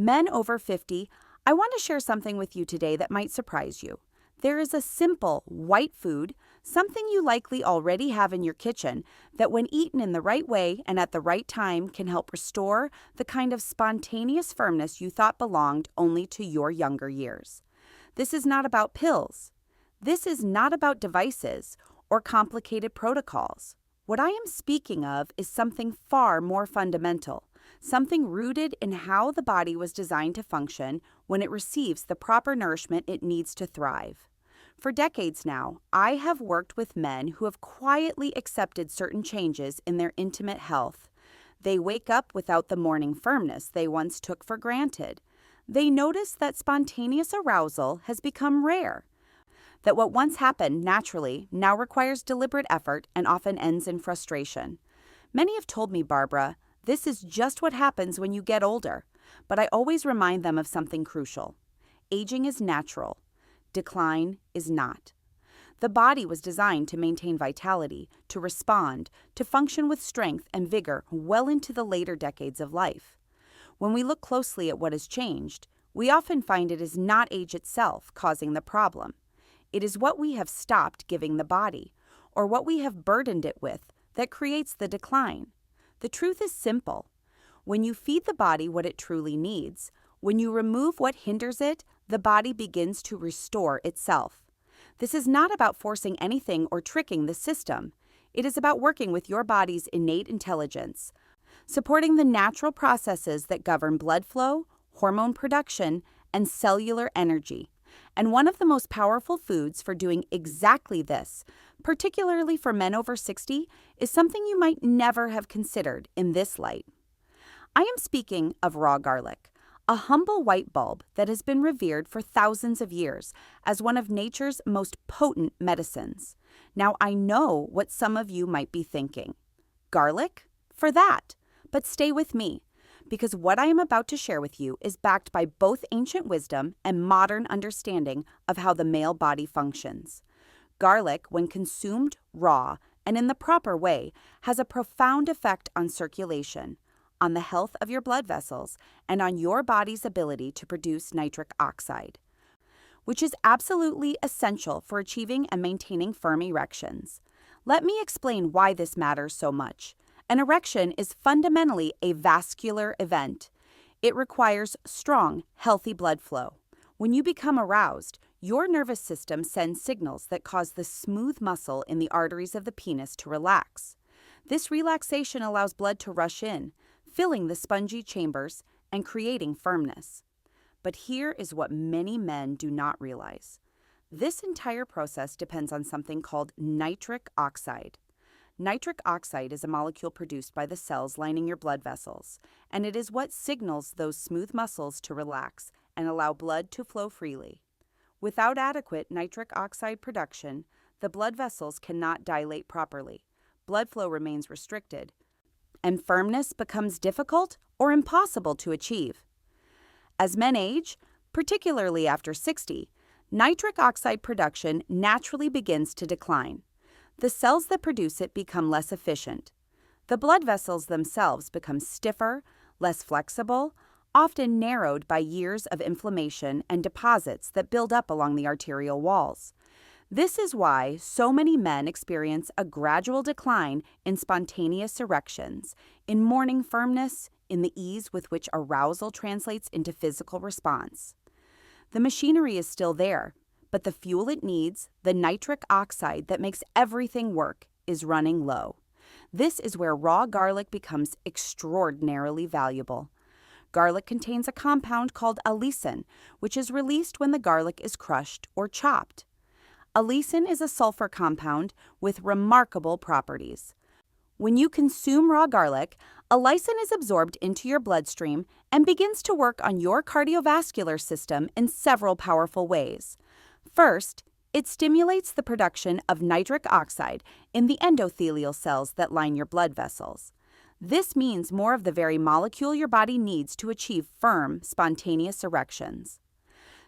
Men over 50, I want to share something with you today that might surprise you. There is a simple, white food, something you likely already have in your kitchen, that when eaten in the right way and at the right time can help restore the kind of spontaneous firmness you thought belonged only to your younger years. This is not about pills. This is not about devices or complicated protocols. What I am speaking of is something far more fundamental, something rooted in how the body was designed to function when it receives the proper nourishment it needs to thrive. For decades now, I have worked with men who have quietly accepted certain changes in their intimate health. They wake up without the morning firmness they once took for granted. They notice that spontaneous arousal has become rare, that what once happened naturally now requires deliberate effort and often ends in frustration. Many have told me, Barbara, this is just what happens when you get older, but I always remind them of something crucial. Aging is natural. Decline is not. The body was designed to maintain vitality, to respond, to function with strength and vigor well into the later decades of life. When we look closely at what has changed, we often find it is not age itself causing the problem. It is what we have stopped giving the body, or what we have burdened it with, that creates the decline. The truth is simple. When you feed the body what it truly needs, when you remove what hinders it, the body begins to restore itself. This is not about forcing anything or tricking the system. It is about working with your body's innate intelligence, supporting the natural processes that govern blood flow, hormone production, and cellular energy. And one of the most powerful foods for doing exactly this, particularly for men over 60, is something you might never have considered in this light. I am speaking of raw garlic, a humble white bulb that has been revered for thousands of years as one of nature's most potent medicines. Now, I know what some of you might be thinking. Garlic? For that. But stay with me, because what I am about to share with you is backed by both ancient wisdom and modern understanding of how the male body functions. Garlic, when consumed raw and in the proper way, has a profound effect on circulation, on the health of your blood vessels, and on your body's ability to produce nitric oxide, which is absolutely essential for achieving and maintaining firm erections. Let me explain why this matters so much. An erection is fundamentally a vascular event. It requires strong, healthy blood flow. When you become aroused, your nervous system sends signals that cause the smooth muscle in the arteries of the penis to relax. This relaxation allows blood to rush in, filling the spongy chambers and creating firmness. But here is what many men do not realize. This entire process depends on something called nitric oxide. Nitric oxide is a molecule produced by the cells lining your blood vessels, and it is what signals those smooth muscles to relax and allow blood to flow freely. Without adequate nitric oxide production, the blood vessels cannot dilate properly. Blood flow remains restricted, and firmness becomes difficult or impossible to achieve. As men age, particularly after 60, nitric oxide production naturally begins to decline. The cells that produce it become less efficient. The blood vessels themselves become stiffer, less flexible, often narrowed by years of inflammation and deposits that build up along the arterial walls. This is why so many men experience a gradual decline in spontaneous erections, in morning firmness, in the ease with which arousal translates into physical response. The machinery is still there, but the fuel it needs, the nitric oxide that makes everything work, is running low. This is where raw garlic becomes extraordinarily valuable. Garlic contains a compound called allicin, which is released when the garlic is crushed or chopped. Allicin is a sulfur compound with remarkable properties. When you consume raw garlic, allicin is absorbed into your bloodstream and begins to work on your cardiovascular system in several powerful ways. First, it stimulates the production of nitric oxide in the endothelial cells that line your blood vessels. This means more of the very molecule your body needs to achieve firm, spontaneous erections.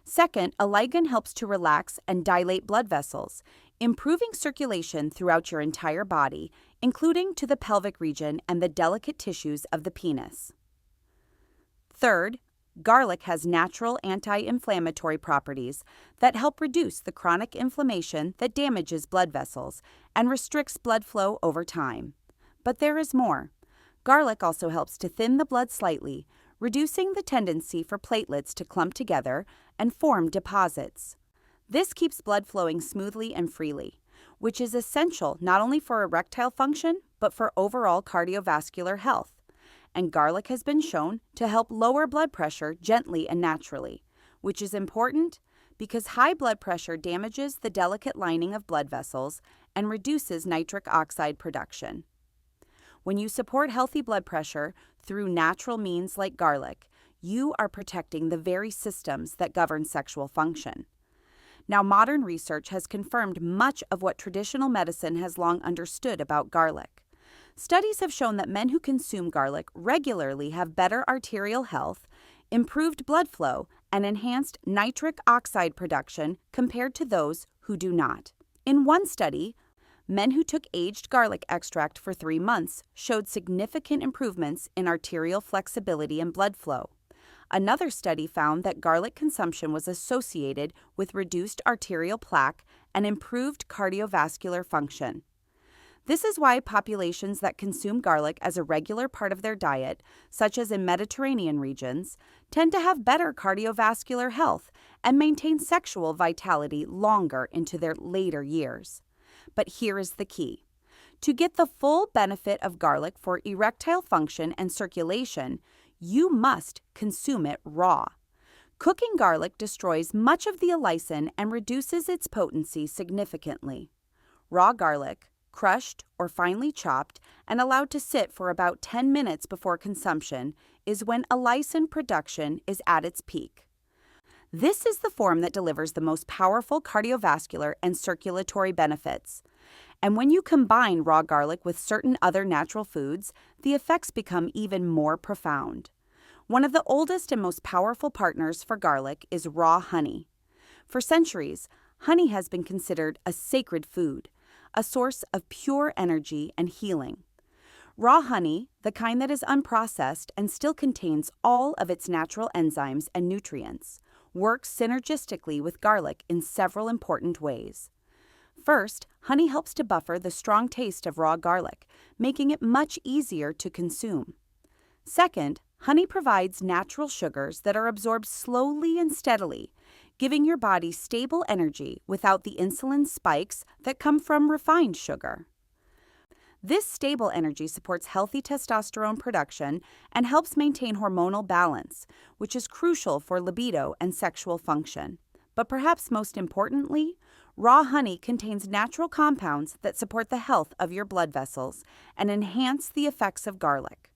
Second, a ligand helps to relax and dilate blood vessels, improving circulation throughout your entire body, including to the pelvic region and the delicate tissues of the penis. Third, Garlic has natural anti-inflammatory properties that help reduce the chronic inflammation that damages blood vessels and restricts blood flow over time. But there is more. Garlic also helps to thin the blood slightly, reducing the tendency for platelets to clump together and form deposits. This keeps blood flowing smoothly and freely, which is essential not only for erectile function, but for overall cardiovascular health. And garlic has been shown to help lower blood pressure gently and naturally, which is important because high blood pressure damages the delicate lining of blood vessels and reduces nitric oxide production. When you support healthy blood pressure through natural means like garlic, you are protecting the very systems that govern sexual function. Now, modern research has confirmed much of what traditional medicine has long understood about garlic. Studies have shown that men who consume garlic regularly have better arterial health, improved blood flow, and enhanced nitric oxide production compared to those who do not. In one study, men who took aged garlic extract for 3 months showed significant improvements in arterial flexibility and blood flow. Another study found that garlic consumption was associated with reduced arterial plaque and improved cardiovascular function. This is why populations that consume garlic as a regular part of their diet, such as in Mediterranean regions, tend to have better cardiovascular health and maintain sexual vitality longer into their later years. But here is the key. To get the full benefit of garlic for erectile function and circulation, you must consume it raw. Cooking garlic destroys much of the allicin and reduces its potency significantly. Raw garlic, crushed or finely chopped and allowed to sit for about 10 minutes before consumption, is when allicin production is at its peak. This is the form that delivers the most powerful cardiovascular and circulatory benefits. And when you combine raw garlic with certain other natural foods, the effects become even more profound. One of the oldest and most powerful partners for garlic is raw honey. For centuries, honey has been considered a sacred food, a source of pure energy and healing. Raw honey, the kind that is unprocessed and still contains all of its natural enzymes and nutrients, works synergistically with garlic in several important ways. First, honey helps to buffer the strong taste of raw garlic, making it much easier to consume. Second, honey provides natural sugars that are absorbed slowly and steadily, giving your body stable energy without the insulin spikes that come from refined sugar. This stable energy supports healthy testosterone production and helps maintain hormonal balance, which is crucial for libido and sexual function. But perhaps most importantly, raw honey contains natural compounds that support the health of your blood vessels and enhance the effects of garlic.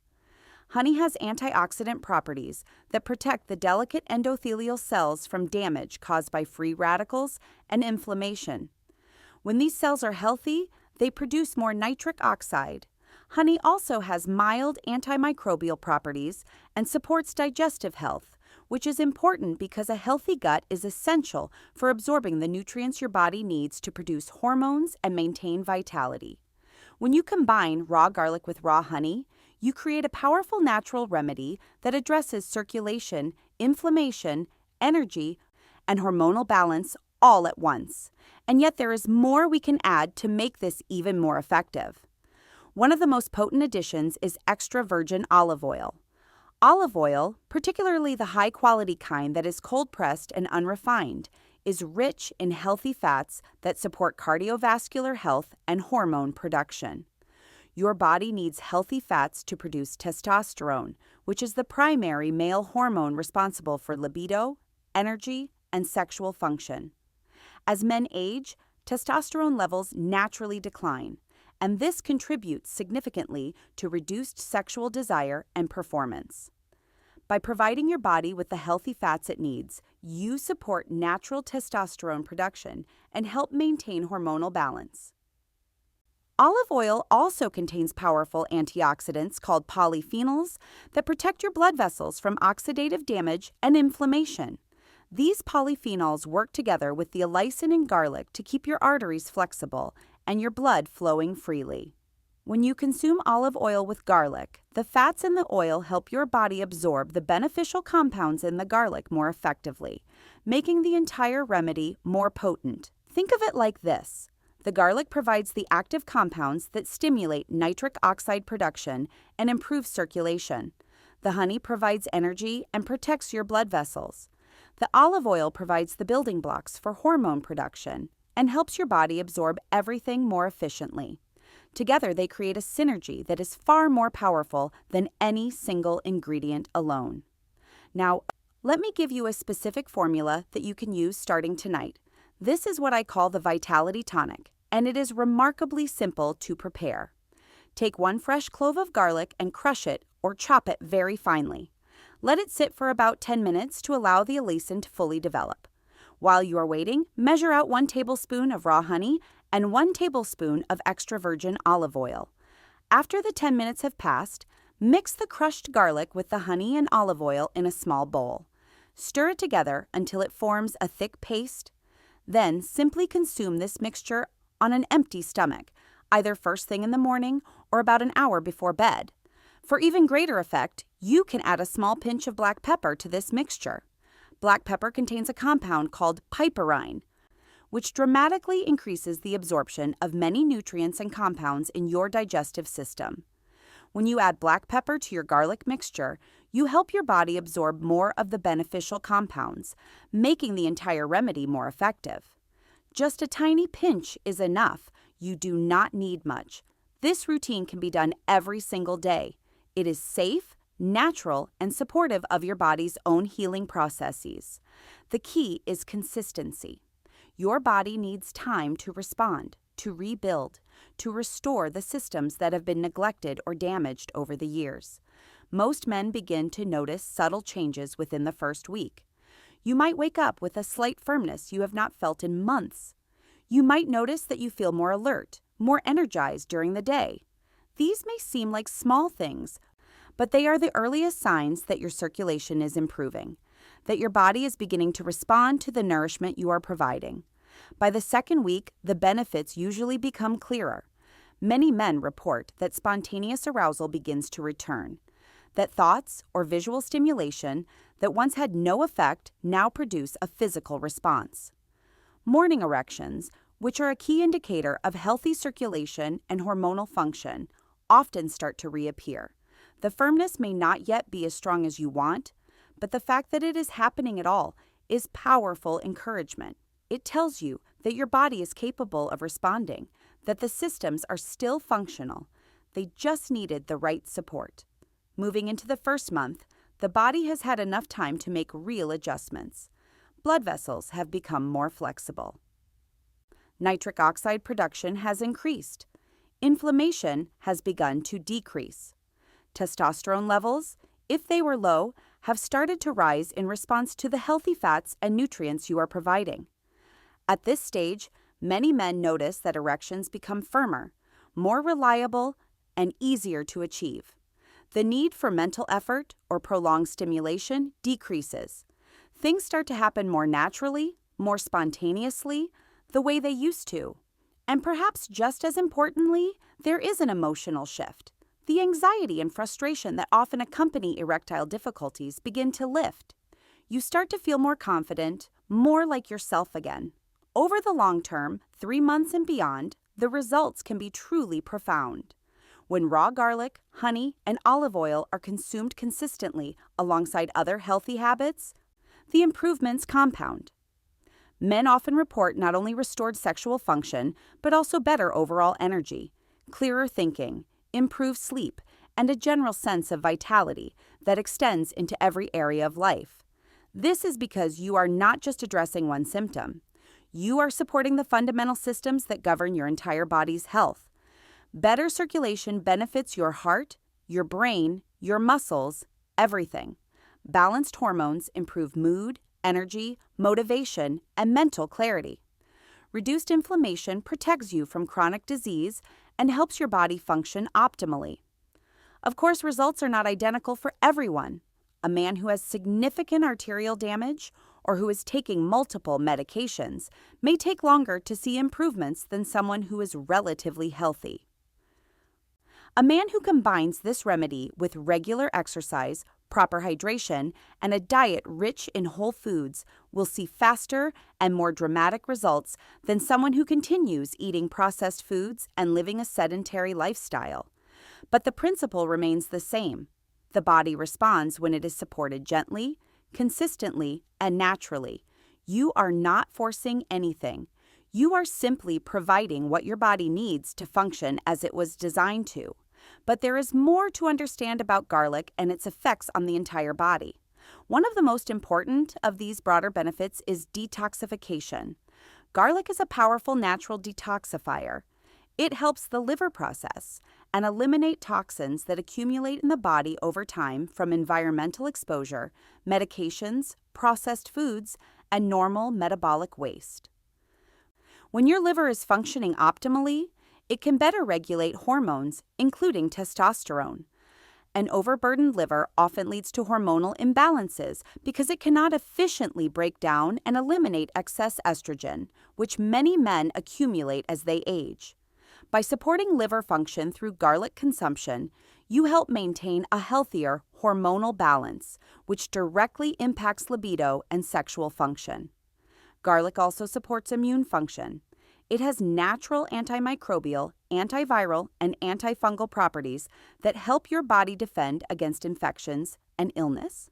Honey has antioxidant properties that protect the delicate endothelial cells from damage caused by free radicals and inflammation. When these cells are healthy, they produce more nitric oxide. Honey also has mild antimicrobial properties and supports digestive health, which is important because a healthy gut is essential for absorbing the nutrients your body needs to produce hormones and maintain vitality. When you combine raw garlic with raw honey, you create a powerful natural remedy that addresses circulation, inflammation, energy, and hormonal balance all at once. And yet there is more we can add to make this even more effective. One of the most potent additions is extra virgin olive oil. Olive oil, particularly the high-quality kind that is cold-pressed and unrefined, is rich in healthy fats that support cardiovascular health and hormone production. Your body needs healthy fats to produce testosterone, which is the primary male hormone responsible for libido, energy, and sexual function. As men age, testosterone levels naturally decline, and this contributes significantly to reduced sexual desire and performance. By providing your body with the healthy fats it needs, you support natural testosterone production and help maintain hormonal balance. Olive oil also contains powerful antioxidants called polyphenols that protect your blood vessels from oxidative damage and inflammation. These polyphenols work together with the allicin in garlic to keep your arteries flexible and your blood flowing freely. When you consume olive oil with garlic, the fats in the oil help your body absorb the beneficial compounds in the garlic more effectively, making the entire remedy more potent. Think of it like this. The garlic provides the active compounds that stimulate nitric oxide production and improve circulation. The honey provides energy and protects your blood vessels. The olive oil provides the building blocks for hormone production and helps your body absorb everything more efficiently. Together, they create a synergy that is far more powerful than any single ingredient alone. Now, let me give you a specific formula that you can use starting tonight. This is what I call the Vitality Tonic, and it is remarkably simple to prepare. Take 1 fresh clove of garlic and crush it or chop it very finely. Let it sit for about 10 minutes to allow the allicin to fully develop. While you are waiting, measure out 1 tablespoon of raw honey and 1 tablespoon of extra virgin olive oil. After the 10 minutes have passed, mix the crushed garlic with the honey and olive oil in a small bowl. Stir it together until it forms a thick paste. Then simply consume this mixture on an empty stomach, either first thing in the morning or about an hour before bed. For even greater effect, you can add a small pinch of black pepper to this mixture. Black pepper contains a compound called piperine, which dramatically increases the absorption of many nutrients and compounds in your digestive system. When you add black pepper to your garlic mixture, you help your body absorb more of the beneficial compounds, making the entire remedy more effective. Just a tiny pinch is enough. You do not need much. This routine can be done every single day. It is safe, natural, and supportive of your body's own healing processes. The key is consistency. Your body needs time to respond, to rebuild, to restore the systems that have been neglected or damaged over the years. Most men begin to notice subtle changes within the first week. You might wake up with a slight firmness you have not felt in months. You might notice that you feel more alert, more energized during the day. These may seem like small things, but they are the earliest signs that your circulation is improving, that your body is beginning to respond to the nourishment you are providing. By the second week, the benefits usually become clearer. Many men report that spontaneous arousal begins to return, that thoughts or visual stimulation that once had no effect now produce a physical response. Morning erections, which are a key indicator of healthy circulation and hormonal function, often start to reappear. The firmness may not yet be as strong as you want, but the fact that it is happening at all is powerful encouragement. It tells you that your body is capable of responding, that the systems are still functional. They just needed the right support. Moving into the first month, the body has had enough time to make real adjustments. Blood vessels have become more flexible. Nitric oxide production has increased. Inflammation has begun to decrease. Testosterone levels, if they were low, have started to rise in response to the healthy fats and nutrients you are providing. At this stage, many men notice that erections become firmer, more reliable, and easier to achieve. The need for mental effort or prolonged stimulation decreases. Things start to happen more naturally, more spontaneously, the way they used to. And perhaps just as importantly, there is an emotional shift. The anxiety and frustration that often accompany erectile difficulties begin to lift. You start to feel more confident, more like yourself again. Over the long term, 3 months and beyond, the results can be truly profound. When raw garlic, honey, and olive oil are consumed consistently alongside other healthy habits, the improvements compound. Men often report not only restored sexual function, but also better overall energy, clearer thinking, improved sleep, and a general sense of vitality that extends into every area of life. This is because you are not just addressing one symptom. You are supporting the fundamental systems that govern your entire body's health. Better circulation benefits your heart, your brain, your muscles, everything. Balanced hormones improve mood, energy, motivation, and mental clarity. Reduced inflammation protects you from chronic disease and helps your body function optimally. Of course, results are not identical for everyone. A man who has significant arterial damage or who is taking multiple medications may take longer to see improvements than someone who is relatively healthy. A man who combines this remedy with regular exercise, proper hydration, and a diet rich in whole foods will see faster and more dramatic results than someone who continues eating processed foods and living a sedentary lifestyle. But the principle remains the same. The body responds when it is supported gently, consistently, and naturally. You are not forcing anything. You are simply providing what your body needs to function as it was designed to. But there is more to understand about garlic and its effects on the entire body. One of the most important of these broader benefits is detoxification. Garlic is a powerful natural detoxifier. It helps the liver process and eliminate toxins that accumulate in the body over time from environmental exposure, medications, processed foods, and normal metabolic waste. When your liver is functioning optimally, it can better regulate hormones, including testosterone. An overburdened liver often leads to hormonal imbalances because it cannot efficiently break down and eliminate excess estrogen, which many men accumulate as they age. By supporting liver function through garlic consumption, you help maintain a healthier hormonal balance, which directly impacts libido and sexual function. Garlic also supports immune function. It has natural antimicrobial, antiviral, and antifungal properties that help your body defend against infections and illness.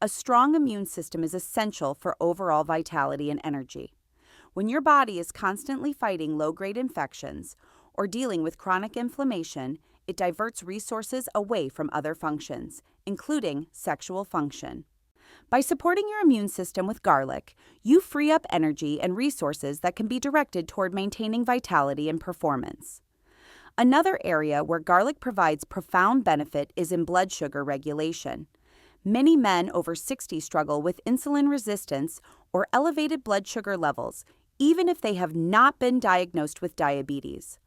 A strong immune system is essential for overall vitality and energy. When your body is constantly fighting low-grade infections or dealing with chronic inflammation, it diverts resources away from other functions, including sexual function. By supporting your immune system with garlic, you free up energy and resources that can be directed toward maintaining vitality and performance. Another area where garlic provides profound benefit is in blood sugar regulation. Many men over 60 struggle with insulin resistance or elevated blood sugar levels, even if they have not been diagnosed with diabetes.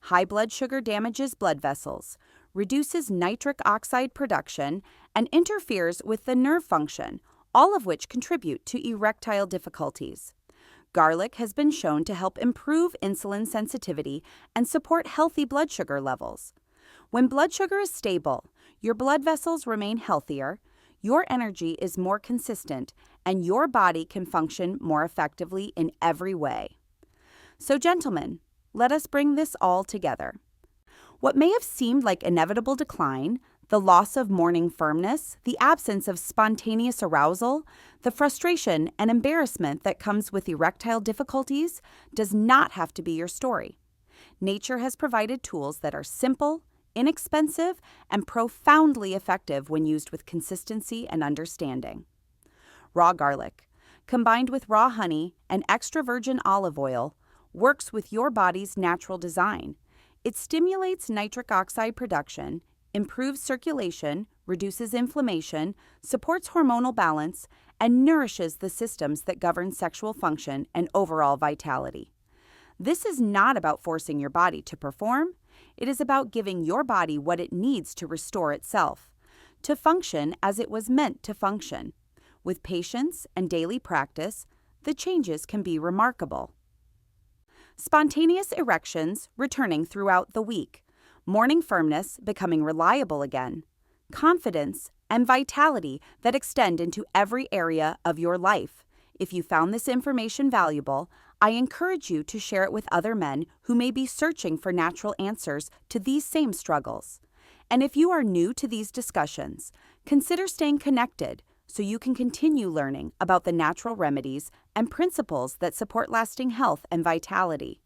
High blood sugar damages blood vessels, reduces nitric oxide production, and interferes with the nerve function, all of which contribute to erectile difficulties. Garlic has been shown to help improve insulin sensitivity and support healthy blood sugar levels. When blood sugar is stable, your blood vessels remain healthier, your energy is more consistent, and your body can function more effectively in every way. So, gentlemen, let us bring this all together. What may have seemed like inevitable decline, the loss of morning firmness, the absence of spontaneous arousal, the frustration and embarrassment that comes with erectile difficulties, does not have to be your story. Nature has provided tools that are simple, inexpensive, and profoundly effective when used with consistency and understanding. Raw garlic, combined with raw honey and extra virgin olive oil, works with your body's natural design. It stimulates nitric oxide production, improves circulation, reduces inflammation, supports hormonal balance, and nourishes the systems that govern sexual function and overall vitality. This is not about forcing your body to perform. It is about giving your body what it needs to restore itself, to function as it was meant to function. With patience and daily practice, the changes can be remarkable. Spontaneous erections returning throughout the week, morning firmness becoming reliable again, confidence and vitality that extend into every area of your life. If you found this information valuable, I encourage you to share it with other men who may be searching for natural answers to these same struggles. And if you are new to these discussions, consider staying connected so you can continue learning about the natural remedies and principles that support lasting health and vitality.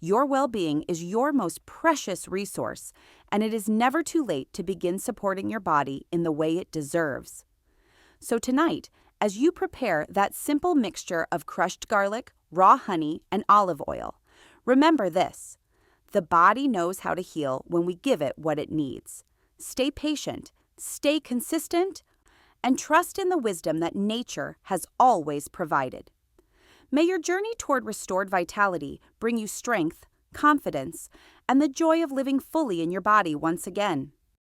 Your well-being is your most precious resource, and it is never too late to begin supporting your body in the way it deserves. So tonight, as you prepare that simple mixture of crushed garlic, raw honey, and olive oil, remember this: the body knows how to heal when we give it what it needs. Stay patient, stay consistent, and trust in the wisdom that nature has always provided. May your journey toward restored vitality bring you strength, confidence, and the joy of living fully in your body once again.